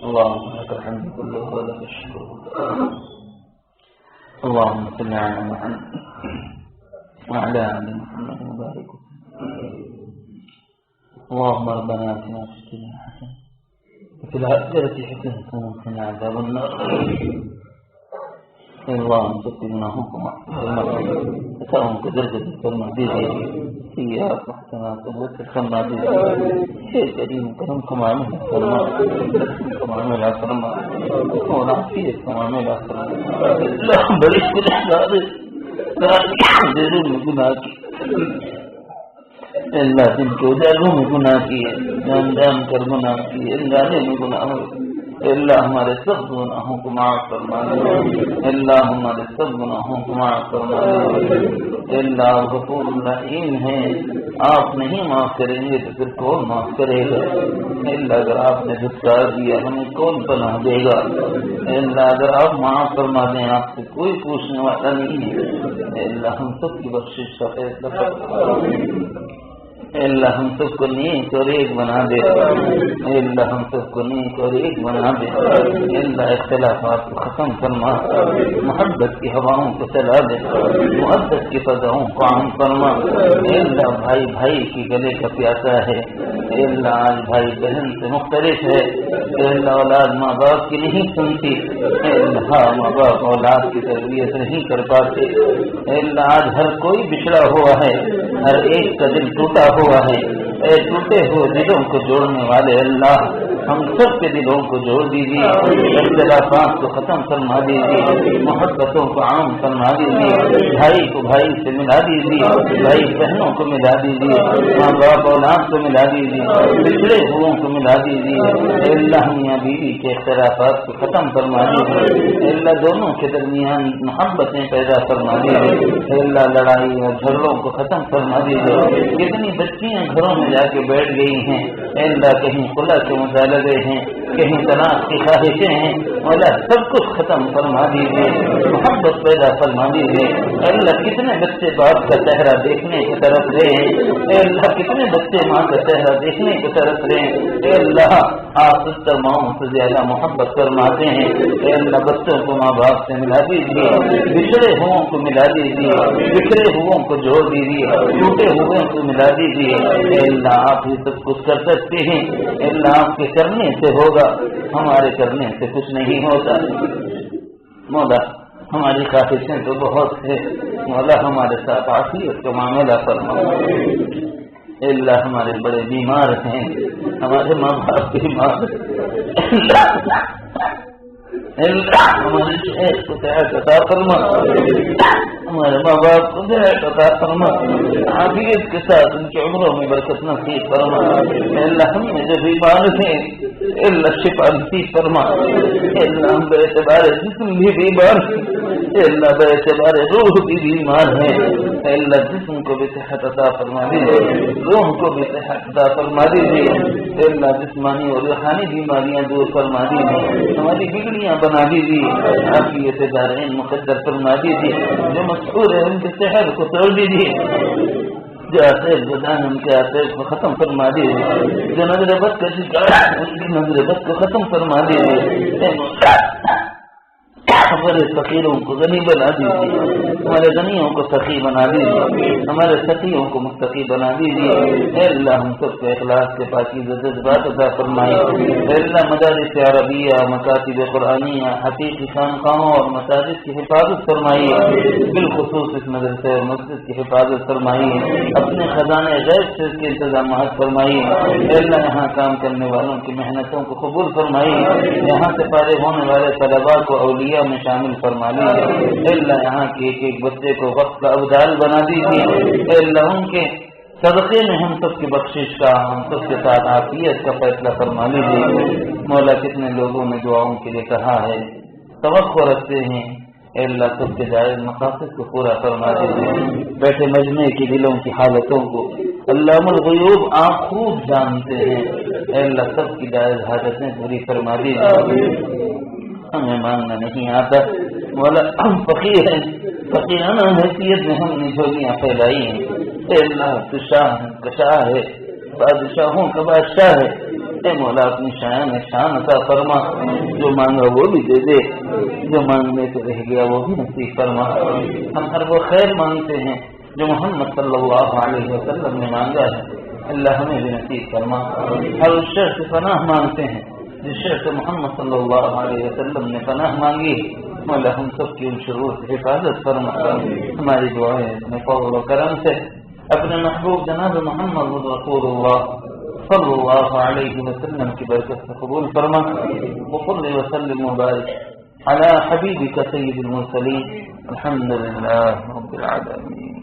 اللهم لك الحمد كله ولك الشكر. اللهم صل على محمد وعلى آل محمد وبارك وسلم. اللهم ربنا آتنا في الدنيا حسنة وفي الآخرة حسنة وقنا عذاب النار. اللهم سقنا حكما فتاهم كدرجة المهدي سيئات محسنات وتخلنا به شيء كريم كرم كما عمل السلام كما عمل السلام وكون عافية كما عمل السلام. اللهم بارك في الأحباب لا يحضرون بجناك إلا تنكو جالهم بجناك جاندام كرمناك إلا لهم بجناك إلا ہمارے سب گناہوں کو معاف فرما دے. اللہ ہمارے سب گناہوں کو معاف فرما دے. اللہ غفور رحیم ہے، آپ نہیں معاف کریں گے تو پھر کون معاف کرے گا؟ اللہ اگر آپ نے دھتکار دیا ہمیں کون پناہ دے گا؟ اللہ اگر آپ معاف فرما دیں آپ سے کوئی پوچھنے والا نہیں ہے. اللہ ہم سب کی بخشش کا فیصلہ کر. اللہ ہم سب کو نیک اور ایک بنا دے. اللہ ہم سب کو نیک اور ایک بنا دے. اللہ اختلافات کو ختم فرما، محبت کی ہواؤں کو چلا دے، محبت کی فضاؤں کو عام فرما. اللہ بھائی بھائی کی گلے کا پیاسا ہے. اللہ آج بھائی بہن سے مختلف ہے. اللہ اولاد ماں باپ کی نہیں سنتی. اللہ ماں باپ اولاد کی تربیت نہیں کر پاتے. اللہ آج ہر کوئی بچھڑا ہوا ہے، ہر ایک کا دل ٹوٹا ہوا ہے. اے ٹوٹے ہوئے دلوں کو جوڑنے والے اللہ ہم سب کے دلوں کو جوڑ دیجیے. اختلافات کو ختم فرما دیجیے، محبتوں کو عام فرما دیجیے. بھائی کو بھائی سے ملا دیجیے، بھائی بہنوں کو ملا دیجیے، ماں باپ اولاد کو ملا دیجیے، پچھڑے ہوئوں کو ملا دیجیے. اللہ میاں بیوی کے اختلافات کو ختم فرما دیجیے. اللہ دونوں کے درمیان محبتیں پیدا فرما دیجیے. اللہ لڑائی اور جھگڑوں کو ختم فرما دیجیے. کتنی بچیاں گھروں میں جا کے بیٹھ گئی ہیں. اللہ کہیں خلا کے مطالبے ہیں، کہیں طلاق کی خواہشیں ہیں. اللہ سب کچھ ختم فرما دیجیے، محبت پیدا فرما دیجیے. اللہ کتنے بچے باپ کا چہرہ دیکھنے کی طرف رہے. اللہ کتنے بچے ماں کا چہرہ دیکھنے کی طرف رہے. اللہ آپ 70 ماؤں سے زیادہ محبت فرماتے ہیں. اللہ بچوں کو ماں باپ سے ملا دیجیے، بچھڑے ہوئوں کو ملا دیجیے، بچھڑے ہوئوں کو جوڑ دیجیے، ٹوٹے ہوئوں کو ملا دیجیے. اللہ آپ ہی سب کچھ کر سکتے ہیں. اللہ آپ کے کرنے سے ہوگا، ہمارے کرنے سے کچھ نہیں ہوتا. مولا ہماری خواہشیں تو بہت ہے، مولا ہمارے ساتھ عافیت کا معاملہ فرما. اللہ ہمارے بڑے بیمار ہیں، ہمارے ماں باپ بیمار ہیں. اللہ ہمارے شہر کو صحت عطا فرما، ہمارے ماں باپ کو صحت عطا فرما. عافیت کے ساتھ ان کی عمروں میں برکت نصیب فرما. اللہ ہم میں جو بیمار ہیں اللہ شفا نصیب فرما. اللہ ہم بے اعتبار جسم بھی بیمار ہیں، اللہ بے اعتبار روح بھی بیمار ہیں. اللہ جسم کو بھی صحت عطا فرما دیجیے، روح کو بھی صحت عطا فرما دیجیے. اللہ جسمانی اور روحانی بیماریاں دور فرما دیجیے، ہماری بگڑیاں بنا دیجیے. عافیت دارین مقدر فرما دیجیے. جو مشہور ہے ان کے شہر کو توڑ دیجیے، جو آتش بدان ان کے آتش کو ختم فرما دیجیے. جو نظر بد کا شکار ان کی نظر بد کو ختم فرما دیجیے. ہمارے فقیروں کو غنی بنا دیجیے، ہمارے غنیوں کو سخی بنا دیجیے، ہمارے سخیوں کو مستقی بنا دیجیے. اے اللہ ہم سب کو اخلاص کے پاکیزہ جذبات عطا فرمائے. اے اللہ مدارس عربیہ، مکاتب قرآنیہ، حقیقی خانقاہوں اور مساجد کی حفاظت فرمائیے. بالخصوص اس مدرسے اور مسجد کی حفاظت فرمائیے. اپنے خزانے غیب سے اس کے انتظامات فرمائیے. اے اللہ یہاں کام کرنے والوں کی محنتوں کو قبول فرمائیے. یہاں سے فارغ ہونے والے طلباء کو اولیاء میں شامل فرما لیجیے. اللہ یہاں کے ایک ایک بچے کو وقت کا ابدال بنا دیجیے. اللہ ان کے صدقے میں ہم سب کی بخشش کا، ہم سب کے ساتھ عافیت کا فیصلہ فرما لیجیے. مولا کتنے لوگوں نے دعاؤں کے لیے کہا ہے، توقع رکھتے ہیں. اے اللہ سب کے جائز مقاصد کو پورا فرما دیجیے. بیٹھے مجمع کی دلوں کی حالتوں کو علام الغیوب آپ خوب جانتے ہیں. اے اللہ سب کی جائز حاجتیں پوری فرما دیجیے. ہمیں مانگنا نہیں آتا مولا، ہم فقیر ہیں، فقیرانہ حیثیت میں ہم نے جھولیاں پھیلائی ہیں. اے اللہ تو شاہ ہے، بادشاہوں کا بادشاہ ہے. اے مولا اپنی شان عطا فرما، جو مانگا وہ بھی دے دے، جو مانگنے سے رہ گیا وہ بھی نصیب فرما۔ ہم ہر وہ خیر مانگتے ہیں جو محمد صلی اللہ علیہ وسلم نے مانگا ہے، اللہ ہمیں بھی نصیب فرما۔ ہر اس شر سے پناہ مانگتے ہیں جس شر سے محمد صلی اللہ علیہ وسلم نے پناہ مانگی، مولا ہم سب کی ان شرور سے حفاظت فرما۔ ہماری دعائیں اپنے فضل و کرم سے اپنے محبوب جناب محمد رسول اللہ صلی اللہ علیہ وسلم کی برکت سے قبول فرما۔ وصلی وسلم وبارک على حبیبک سید المرسلین، الحمد للہ رب العالمین۔